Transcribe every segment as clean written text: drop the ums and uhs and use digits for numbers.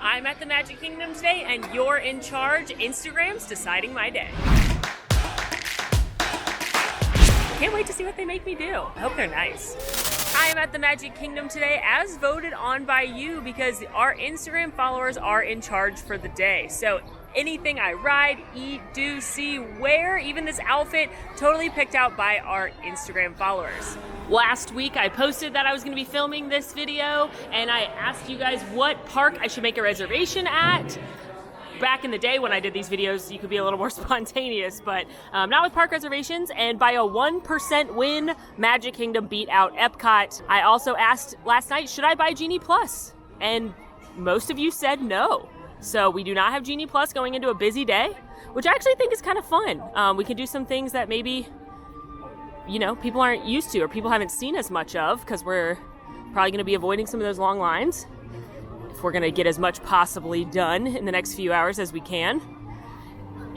I'm at the Magic Kingdom today, and you're in charge. Instagram's deciding my day. Can't wait to see what they make me do. I hope they're nice. I am at the Magic Kingdom today as voted on by you because our Instagram followers are in charge for the day. So anything I ride, eat, do, see, wear, even this outfit, totally picked out by our Instagram followers. Last week I posted that I was going to be filming this video and I asked you guys what park I should make a reservation at. Back in the day when I did these videos, you could be a little more spontaneous, but not with park reservations. And by a 1% win, Magic Kingdom beat out Epcot. I also asked last night, should I buy Genie Plus? And most of you said no. So we do not have Genie Plus going into a busy day, which I actually think is kind of fun. We can do some things that maybe, you know, people aren't used to or people haven't seen as much of because we're probably going to be avoiding some of those long lines. If we're going to get as much possibly done in the next few hours as we can.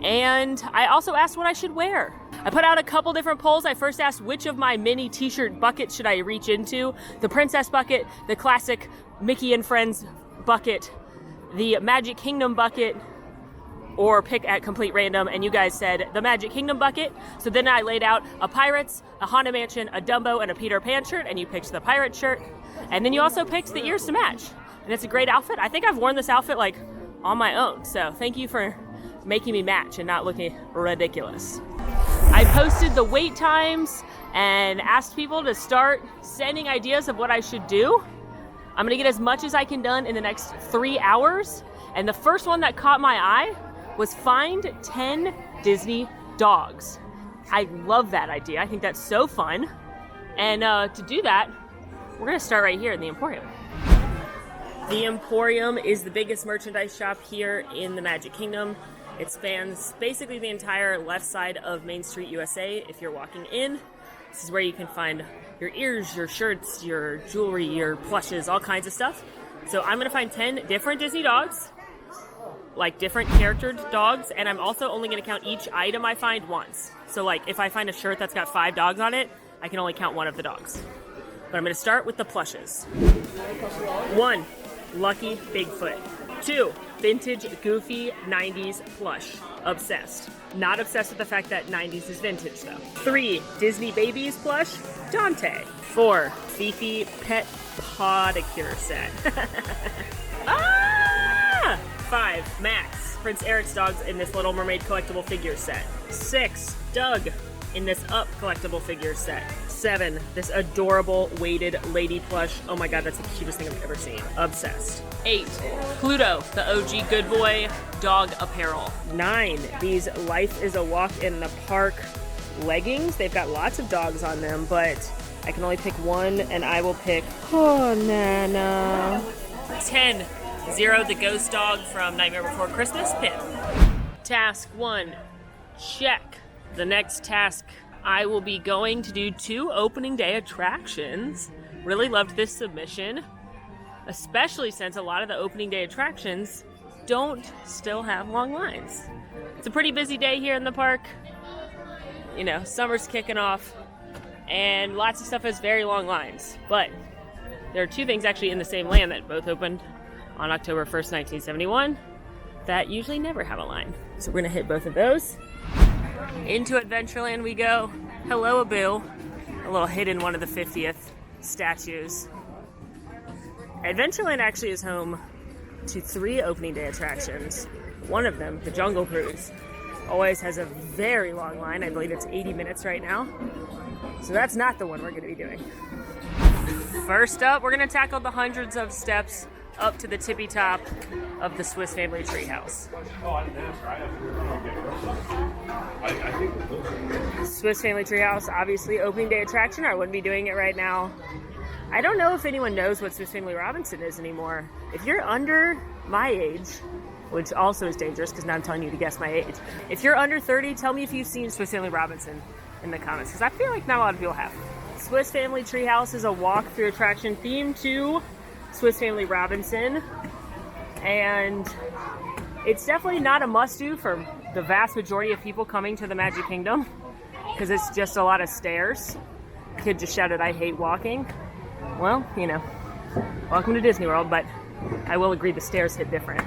And I also asked what I should wear. I put out a couple different polls. I first asked which of my mini t-shirt buckets should I reach into. The Princess bucket, the classic Mickey and Friends bucket, the Magic Kingdom bucket, or pick at complete random, and you guys said the Magic Kingdom bucket. So then I laid out a Pirates, a Haunted Mansion, a Dumbo, and a Peter Pan shirt, and you picked the Pirate shirt. And then you also picked the ears to match. And it's a great outfit. I think I've worn this outfit like on my own. So thank you for making me match and not looking ridiculous. I posted the wait times and asked people to start sending ideas of what I should do. I'm gonna get as much as I can done in the next 3 hours. And the first one that caught my eye was find 10 Disney dogs. I love that idea. I think that's so fun. And to do that, we're gonna start right here in the Emporium. The Emporium is the biggest merchandise shop here in the Magic Kingdom. It spans basically the entire left side of Main Street, USA. If you're walking in, this is where you can find your ears, your shirts, your jewelry, your plushes, all kinds of stuff. So I'm gonna find 10 different Disney dogs, like different charactered dogs, and I'm also only gonna count each item I find once. So like if I find a shirt that's got 5 dogs on it, I can only count one of the dogs. But I'm gonna start with the plushes. 1. Lucky Bigfoot. 2. Vintage Goofy 90s plush. Obsessed. Not obsessed with the fact that 90s is vintage though. 3. Disney Babies plush. Dante. 4. Fifi Pet Podicure set. 5. Max. Prince Eric's dogs in this Little Mermaid collectible figure set. 6. Doug in this Up collectible figure set. 7. This adorable weighted lady plush. Oh my god, that's the cutest thing I've ever seen. Obsessed. 8. Pluto, the OG Good Boy dog apparel. 9. These Life is a Walk in the Park leggings. They've got lots of dogs on them, but I can only pick one, and I will pick Nana. 10. Zero, the ghost dog from Nightmare Before Christmas pin. Task 1. Check. The next task, I will be going to do 2 opening day attractions. Really loved this submission, especially since a lot of the opening day attractions don't still have long lines. It's a pretty busy day here in the park. You know, summer's kicking off and lots of stuff has very long lines. But there are 2 things actually in the same land that both opened on October 1st, 1971 that usually never have a line. So we're gonna hit both of those. Into Adventureland we go. Hello, Abu. A little hidden one of the 50th statues. Adventureland actually is home to 3 opening day attractions. One of them, the Jungle Cruise, always has a very long line. I believe it's 80 minutes right now. So that's not the one we're going to be doing. First up, we're going to tackle the hundreds of steps up to the tippy top of the Swiss Family Treehouse. Swiss Family Treehouse, obviously opening day attraction. I wouldn't be doing it right now. I don't know if anyone knows what Swiss Family Robinson is anymore. If you're under my age, which also is dangerous because now I'm telling you to guess my age. If you're under 30, tell me if you've seen Swiss Family Robinson in the comments, because I feel like not a lot of people have. Swiss Family Treehouse is a walk-through attraction themed to Swiss Family Robinson, and it's definitely not a must-do for the vast majority of people coming to the Magic Kingdom, because it's just a lot of stairs. Kid just shouted, "I hate walking." Well, you know, welcome to Disney World, but I will agree the stairs hit different.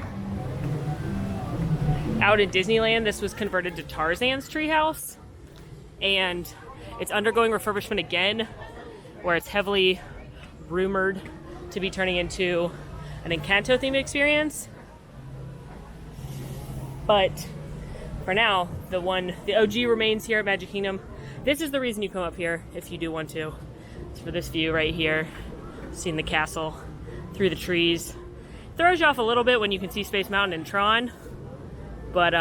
Out in Disneyland, this was converted to Tarzan's treehouse, and it's undergoing refurbishment again, where it's heavily rumored to be turning into an Encanto themed experience. But for now, the OG remains here at Magic Kingdom. This is the reason you come up here if you do want to. It's for this view right here, seeing the castle through the trees. Throws you off a little bit when you can see Space Mountain and Tron, but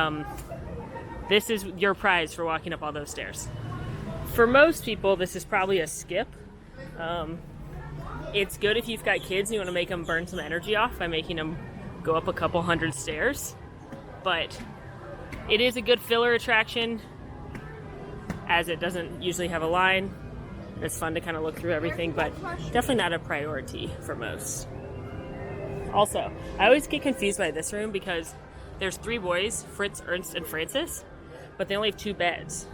this is your prize for walking up all those stairs. For most people, this is probably a skip. It's good if you've got kids and you want to make them burn some energy off by making them go up a couple hundred stairs. But it is a good filler attraction, as it doesn't usually have a line. It's fun to kind of look through everything, but definitely not a priority for most. Also, I always get confused by this room because there's 3 boys, Fritz, Ernst, and Francis, but they only have 2 beds.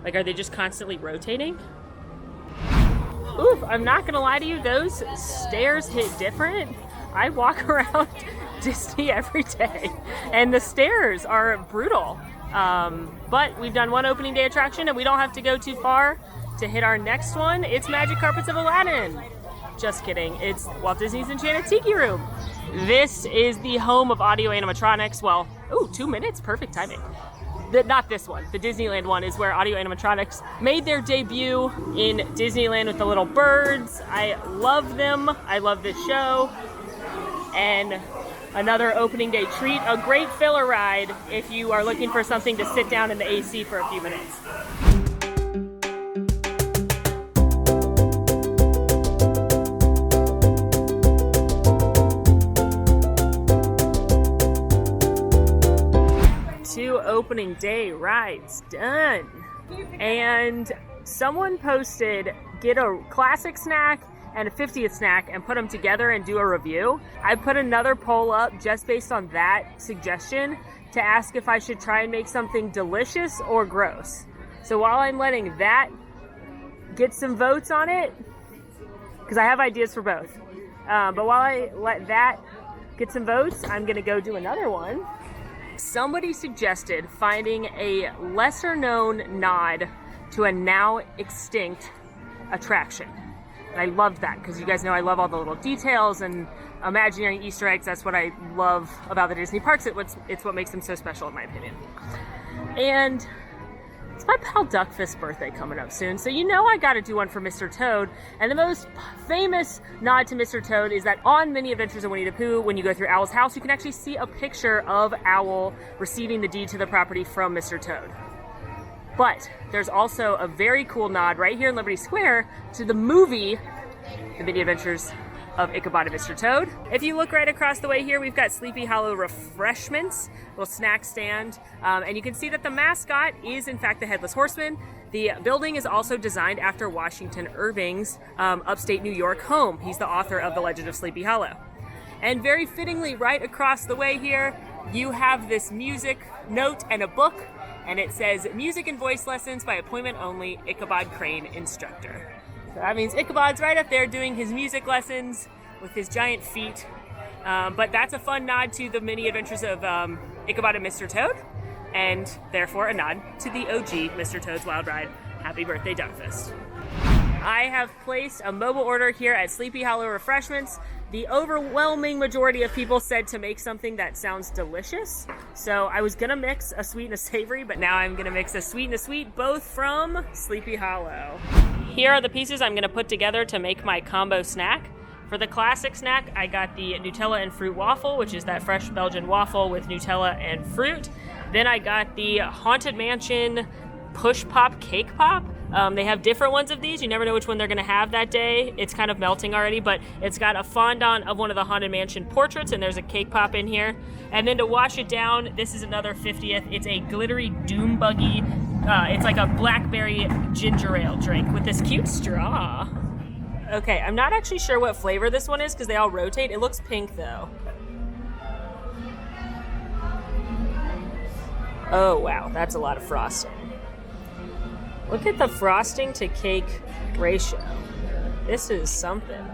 Like, are they just constantly rotating? Oof, I'm not gonna lie to you, those stairs hit different. I walk around Disney every day, and the stairs are brutal. But we've done one opening day attraction, and we don't have to go too far to hit our next one. It's Magic Carpets of Aladdin. Just kidding, it's Walt Disney's Enchanted Tiki Room. This is the home of audio animatronics. Well, 2 minutes, perfect timing. Not this one, the Disneyland one is where audio animatronics made their debut in Disneyland with the little birds. I love them, I love this show. And another opening day treat, a great filler ride if you are looking for something to sit down in the AC for a few minutes. Two opening day rides done. And someone posted, get a classic snack and a 50th snack and put them together and do a review. I put another poll up just based on that suggestion to ask if I should try and make something delicious or gross. So while I'm letting that get some votes on it, because I have ideas for both, but while I let that get some votes, I'm gonna go do another one. Somebody suggested finding a lesser known nod to a now extinct attraction. And I loved that because you guys know I love all the little details and imaginary Easter eggs. That's what I love about the Disney parks. It's what makes them so special in my opinion. And it's my pal Duckfist's birthday coming up soon, so you know I gotta do one for Mr. Toad. And the most famous nod to Mr. Toad is that on Many Adventures of Winnie the Pooh, when you go through Owl's house, you can actually see a picture of Owl receiving the deed to the property from Mr. Toad. But there's also a very cool nod right here in Liberty Square to the movie, The Many Adventures of Ichabod and Mr. Toad. If you look right across the way here, we've got Sleepy Hollow refreshments, little snack stand, and you can see that the mascot is in fact the Headless Horseman. The building is also designed after Washington Irving's upstate New York home. He's the author of The Legend of Sleepy Hollow. And very fittingly, right across the way here, you have this music note and a book, and it says, Music and Voice Lessons by Appointment Only, Ichabod Crane Instructor. So that means Ichabod's right up there doing his music lessons with his giant feet. But that's a fun nod to the Many Adventures of Ichabod and Mr. Toad, and therefore a nod to the OG Mr. Toad's Wild Ride. Happy birthday, Duckfist. I have placed a mobile order here at Sleepy Hollow Refreshments. The overwhelming majority of people said to make something that sounds delicious. So I was gonna mix a sweet and a savory, but now I'm gonna mix a sweet and a sweet, both from Sleepy Hollow. Here are the pieces I'm gonna put together to make my combo snack. For the classic snack, I got the Nutella and fruit waffle, which is that fresh Belgian waffle with Nutella and fruit. Then I got the Haunted Mansion Push Pop Cake Pop. They have different ones of these. You never know which one they're going to have that day. It's kind of melting already, but it's got a fondant of one of the Haunted Mansion portraits, and there's a cake pop in here. And then to wash it down, this is another 50th. It's a glittery Doom Buggy. It's like a blackberry ginger ale drink with this cute straw. Okay, I'm not actually sure what flavor this one is because they all rotate. It looks pink though. Oh wow, that's a lot of frosting. Look at the frosting to cake ratio. This is something.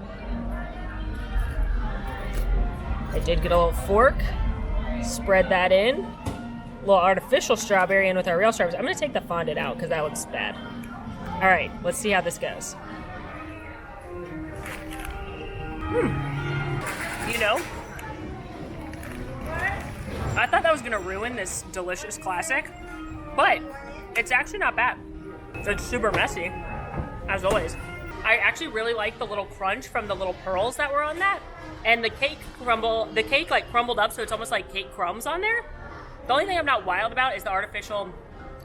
I did get a little fork. Spread that in. A little artificial strawberry in with our real strawberries. I'm going to take the fondant out because that looks bad. All right, let's see how this goes. You know, I thought that was going to ruin this delicious classic, but it's actually not bad. It's super messy, as always. I actually really like the little crunch from the little pearls that were on that. And the cake like crumbled up, so it's almost like cake crumbs on there. The only thing I'm not wild about is the artificial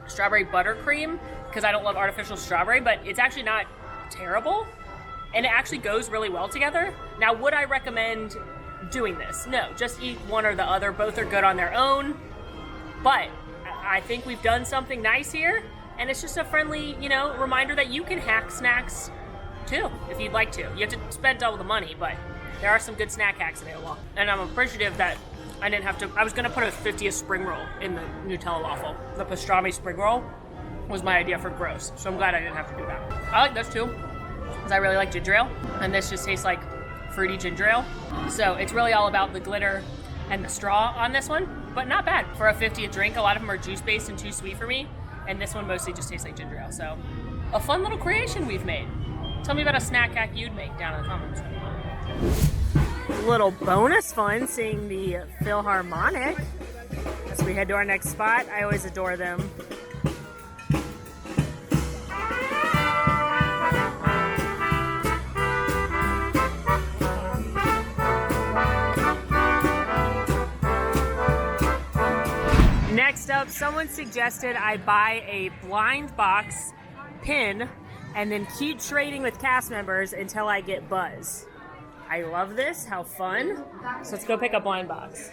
strawberry buttercream, because I don't love artificial strawberry, but it's actually not terrible. And it actually goes really well together. Now, would I recommend doing this? No, just eat one or the other. Both are good on their own. But I think we've done something nice here. And it's just a friendly, reminder that you can hack snacks too, if you'd like to. You have to spend double the money, but there are some good snack hacks available. And I'm appreciative that I didn't have to. I was going to put a 50th spring roll in the Nutella waffle. The pastrami spring roll was my idea for gross. So I'm glad I didn't have to do that. I like this too, because I really like ginger ale. And this just tastes like fruity ginger ale. So it's really all about the glitter and the straw on this one. But not bad for a 50th drink. A lot of them are juice-based and too sweet for me. And this one mostly just tastes like ginger ale. So a fun little creation we've made. Tell me about a snack hack you'd make down in the comments. Little bonus fun seeing the Philharmonic as we head to our next spot. I always adore them. Next up, someone suggested I buy a blind box pin and then keep trading with cast members until I get buzz. I love this, how fun. So let's go pick a blind box.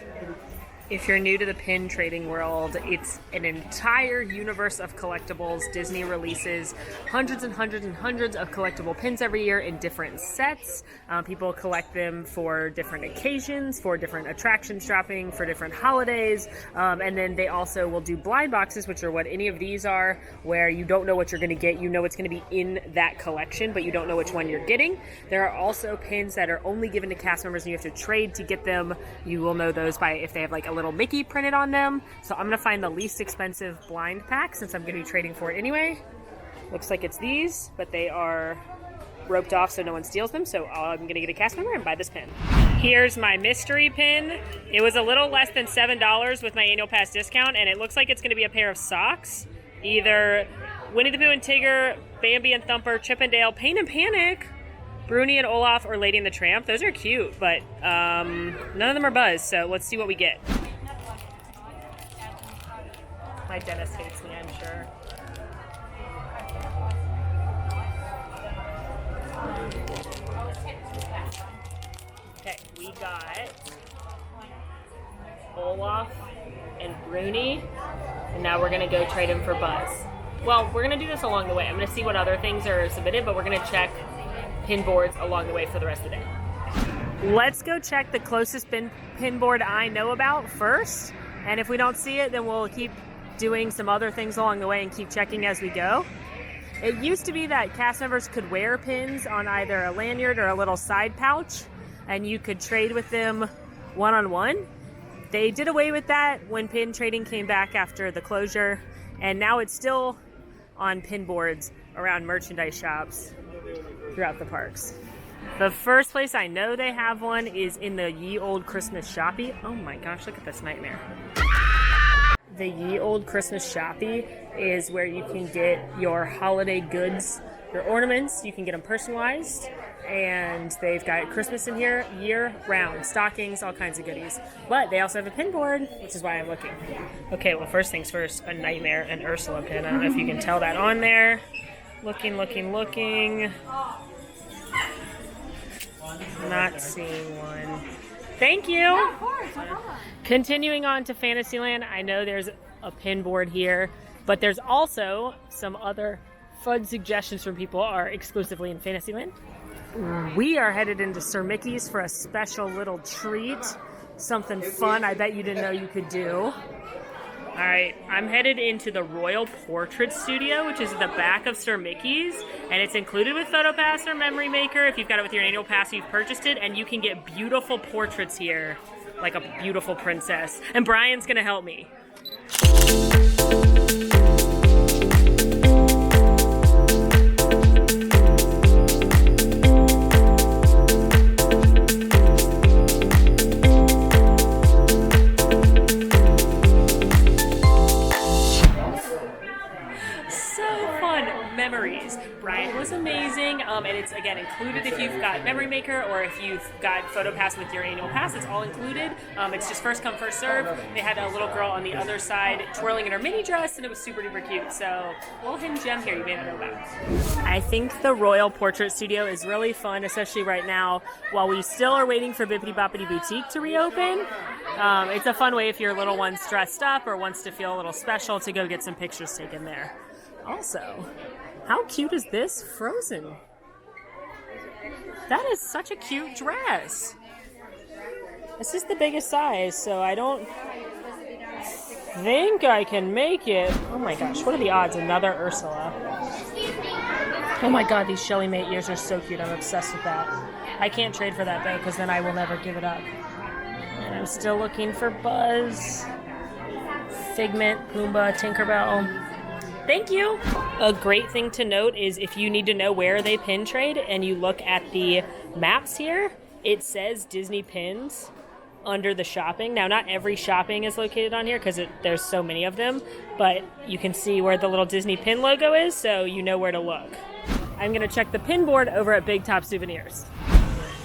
If you're new to the pin trading world, it's an entire universe of collectibles. Disney releases hundreds and hundreds and hundreds of collectible pins every year in different sets. People collect them for different occasions, for different attractions shopping, for different holidays. And then they also will do blind boxes, which are what any of these are, where you don't know what you're going to get. You know it's going to be in that collection, but you don't know which one you're getting. There are also pins that are only given to cast members and you have to trade to get them. You will know those by if they have like a little Mickey printed on them. So I'm gonna find the least expensive blind pack since I'm gonna be trading for it anyway. Looks like it's these, but they are roped off so no one steals them. So I'm gonna get a cast member and buy this pin. Here's my mystery pin. It was a little less than $7 with my annual pass discount, and it looks like it's gonna be a pair of socks. Either Winnie the Pooh and Tigger, Bambi and Thumper, Chip and Dale, Pain and Panic, Bruni and Olaf, or Lady and the Tramp. Those are cute, but none of them are Buzz, so let's see what we get. My dentist hates me, I'm sure. Okay, we got Olaf and Bruni, and now we're gonna go trade him for Buzz. Well, we're gonna do this along the way. I'm gonna see what other things are submitted, but we're gonna check Pinboards along the way for the rest of the day. Let's go check the closest pinboard I know about first, and if we don't see it, then we'll keep doing some other things along the way and keep checking as we go. It used to be that cast members could wear pins on either a lanyard or a little side pouch, and you could trade with them one-on-one. They did away with that when pin trading came back after the closure, and now it's still on pinboards around merchandise shops throughout the parks. The first place I know they have one is in the Ye Old Christmas Shoppy. Oh my gosh, look at this nightmare. The Ye Old Christmas Shoppy is where you can get your holiday goods, your ornaments. You can get them personalized, and they've got Christmas in here year round, stockings, all kinds of goodies. But they also have a pinboard, which is why I'm looking. Okay, well, first things first, a Nightmare and Ursula pin. I don't know if you can tell that on there. Looking. Not seeing one. Thank you. Yeah, of course. No problem. Continuing on to Fantasyland, I know there's a pinboard here, but there's also some other fun suggestions from people are exclusively in Fantasyland. We are headed into Sir Mickey's for a special little treat. Something fun I bet you didn't know you could do. All right, I'm headed into the Royal Portrait Studio, which is at the back of Sir Mickey's, and it's included with PhotoPass or Memory Maker if you've got it with your annual pass, you've purchased it, and you can get beautiful portraits here like a beautiful princess. And Brian's gonna help me. Memories. Brian was amazing, and it's again included if you've got Memory Maker or if you've got PhotoPass with your annual pass. It's all included. It's just first come, first serve. They had a little girl on the other side twirling in her mini dress, and it was super duper cute. So, little hidden gem here you may not know about. I think the Royal Portrait Studio is really fun, especially right now while we still are waiting for Bippity Boppity Boutique to reopen. It's a fun way if your little one's dressed up or wants to feel a little special to go get some pictures taken there. Also, how cute is this Frozen? That is such a cute dress. This is the biggest size, so I don't think I can make it. Oh my gosh, what are the odds? Another Ursula. Oh my god, these Shelly Mate ears are so cute. I'm obsessed with that. I can't trade for that though, because then I will never give it up. And I'm still looking for Buzz, Figment, Pumbaa, Tinkerbell. Thank you. A great thing to note is if you need to know where they pin trade and you look at the maps here, it says Disney Pins under the shopping. Now, not every shopping is located on here because there's so many of them, but you can see where the little Disney pin logo is, so you know where to look. I'm going to check the pin board over at Big Top Souvenirs.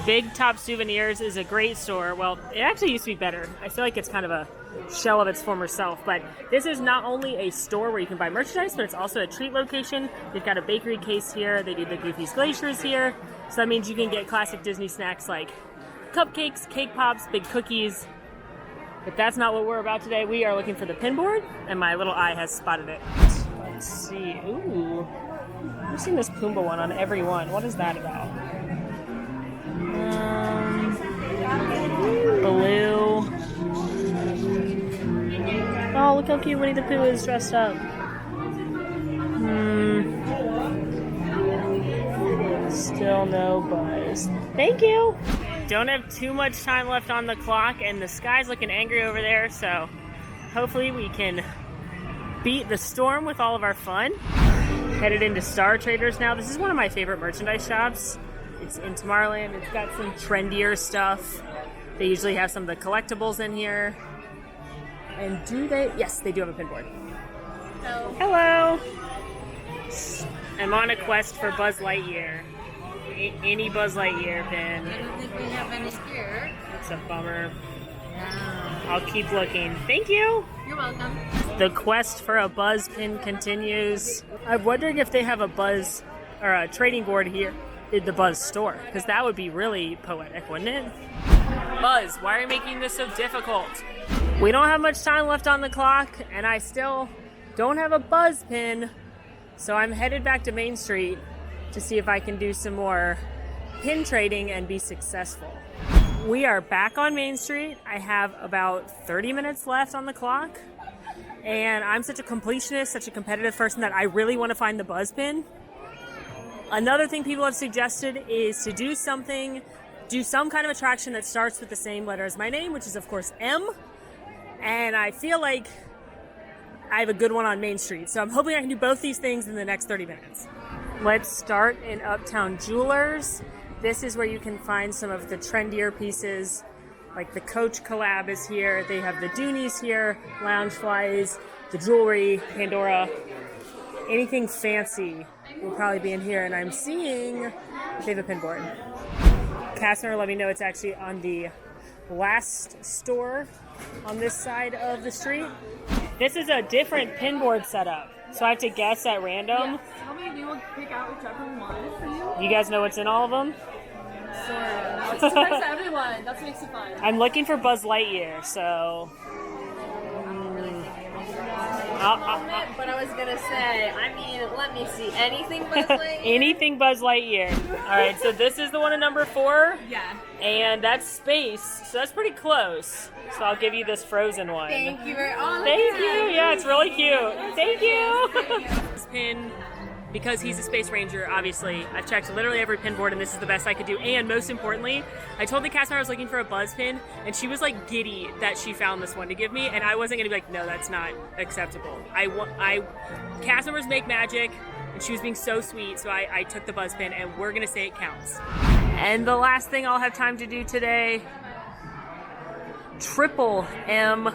Big Top Souvenirs is a great store. Well, it actually used to be better. I feel like it's kind of a shell of its former self, but this is not only a store where you can buy merchandise, but it's also a treat location. They've got a bakery case here. They do the Goofy's Glaciers here. So that means you can get classic Disney snacks like cupcakes, cake pops, big cookies. But that's not what we're about today. We are looking for the pin board, and my little eye has spotted it. Let's see. Ooh. I've seen this Pumbaa one on every one. What is that about? Blue. Oh, look how cute Winnie the Pooh is dressed up. Still no Buzz. Thank you. Don't have too much time left on the clock, and the sky's looking angry over there, so hopefully we can beat the storm with all of our fun. Headed into Star Traders now. This is one of my favorite merchandise shops. It's in Tomorrowland. It's got some trendier stuff. They usually have some of the collectibles in here. And do they? Yes, they do have a pin board. Hello. I'm on a quest for Buzz Lightyear. Any Buzz Lightyear pin. I don't think we have any here. That's a bummer. Yeah. I'll keep looking. Thank you. You're welcome. The quest for a Buzz pin continues. I'm wondering if they have a Buzz or a trading board here in the Buzz store, because that would be really poetic, wouldn't it? Buzz, why are you making this so difficult? We don't have much time left on the clock, and I still don't have a Buzz pin, so I'm headed back to Main Street to see if I can do some more pin trading and be successful. We are back on Main Street. I have about 30 minutes left on the clock, and I'm such a completionist, such a competitive person that I really want to find the Buzz pin. Another thing people have suggested is to do some kind of attraction that starts with the same letter as my name, which is of course M. And I feel like I have a good one on Main Street. So I'm hoping I can do both these things in the next 30 minutes. Let's start in Uptown Jewelers. This is where you can find some of the trendier pieces, like the Coach collab is here. They have the Doonies here, Loungeflies, the jewelry, Pandora. Anything fancy will probably be in here, and I'm seeing they have a pin board. Cassner let me know it's actually on the last store on this side of the street. This is a different pin board setup, so I have to guess at random. Yes. How many do you want to pick out whichever one for you? You guys know what's in all of them? Sort of. It's surprise to everyone. That's what makes it fun. I'm looking for Buzz Lightyear, so... But I was gonna say, let me see. Anything Buzz Lightyear? Anything Buzz Lightyear. Alright, so this is the one in number 4. Yeah. And that's Space, so that's pretty close. So I'll give you this Frozen one. Thank you very much. Thank you. Yeah, it's really cute. Thank you. This pin because he's a Space Ranger, obviously, I've checked literally every pinboard and this is the best I could do. And most importantly, I told the cast member I was looking for a buzz pin and she was like giddy that she found this one to give me, and I wasn't gonna be like, no, that's not acceptable. Cast members make magic, and she was being so sweet, so I took the buzz pin, and we're gonna say it counts. And the last thing I'll have time to do today, Triple M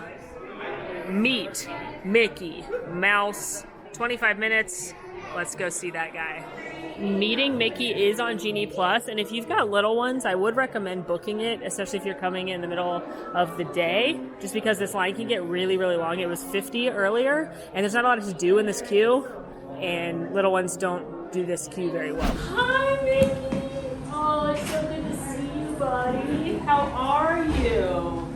Meet Mickey Mouse, 25 minutes. Let's go see that guy. Meeting Mickey is on Genie Plus, and if you've got little ones, I would recommend booking it, especially if you're coming in the middle of the day, just because this line can get really, really long. It was 50 earlier, and there's not a lot to do in this queue, and little ones don't do this queue very well. Hi, Mickey! Oh, it's so good to see you, buddy. How are you?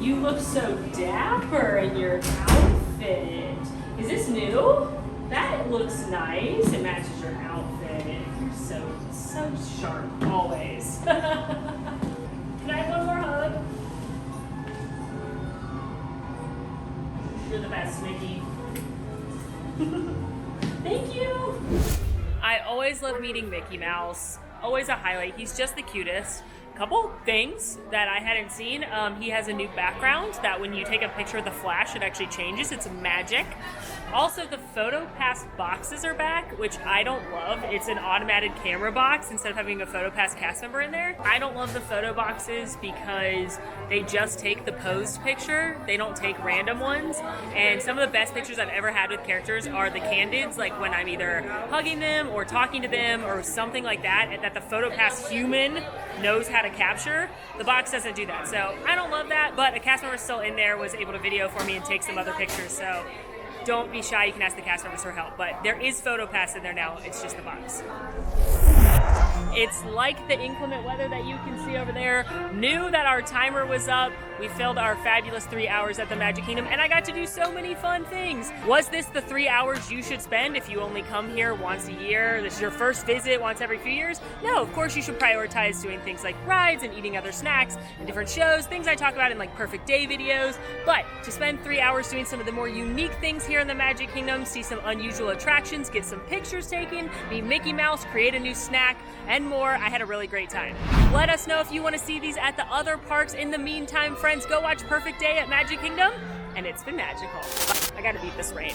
You look so dapper in your outfit. Is this new? That looks nice. It matches your outfit. You're so sharp, always. Can I have one more hug? You're the best, Mickey. Thank you. I always love meeting Mickey Mouse. Always a highlight. He's just the cutest. Couple things that I hadn't seen. He has a new background that when you take a picture of the flash, it actually changes. It's magic. Also, the photo pass boxes are back, which I don't love. It's an automated camera box instead of having a photo pass cast member in there. I don't love the photo boxes because they just take the posed picture. They don't take random ones. And some of the best pictures I've ever had with characters are the candids, like when I'm either hugging them or talking to them or something like that, and that the photo pass human knows how to capture. The box doesn't do that, so I don't love that, but a cast member still in there was able to video for me and take some other pictures, so don't be shy, you can ask the cast members for help, but there is photo pass in there now, it's just the box. It's like the inclement weather that you can see over there. Knew that our timer was up. We filled our fabulous 3 hours at the Magic Kingdom, and I got to do so many fun things. Was this the 3 hours you should spend if you only come here once a year? This is your first visit once every few years? No, of course you should prioritize doing things like rides and eating other snacks and different shows, things I talk about in like Perfect Day videos. But to spend 3 hours doing some of the more unique things here in the Magic Kingdom, see some unusual attractions, get some pictures taken, meet Mickey Mouse, create a new snack, and more, I had a really great time. Let us know if you want to see these at the other parks. In the meantime, friends, go watch Perfect Day at Magic Kingdom, and it's been magical. I gotta beat this rain.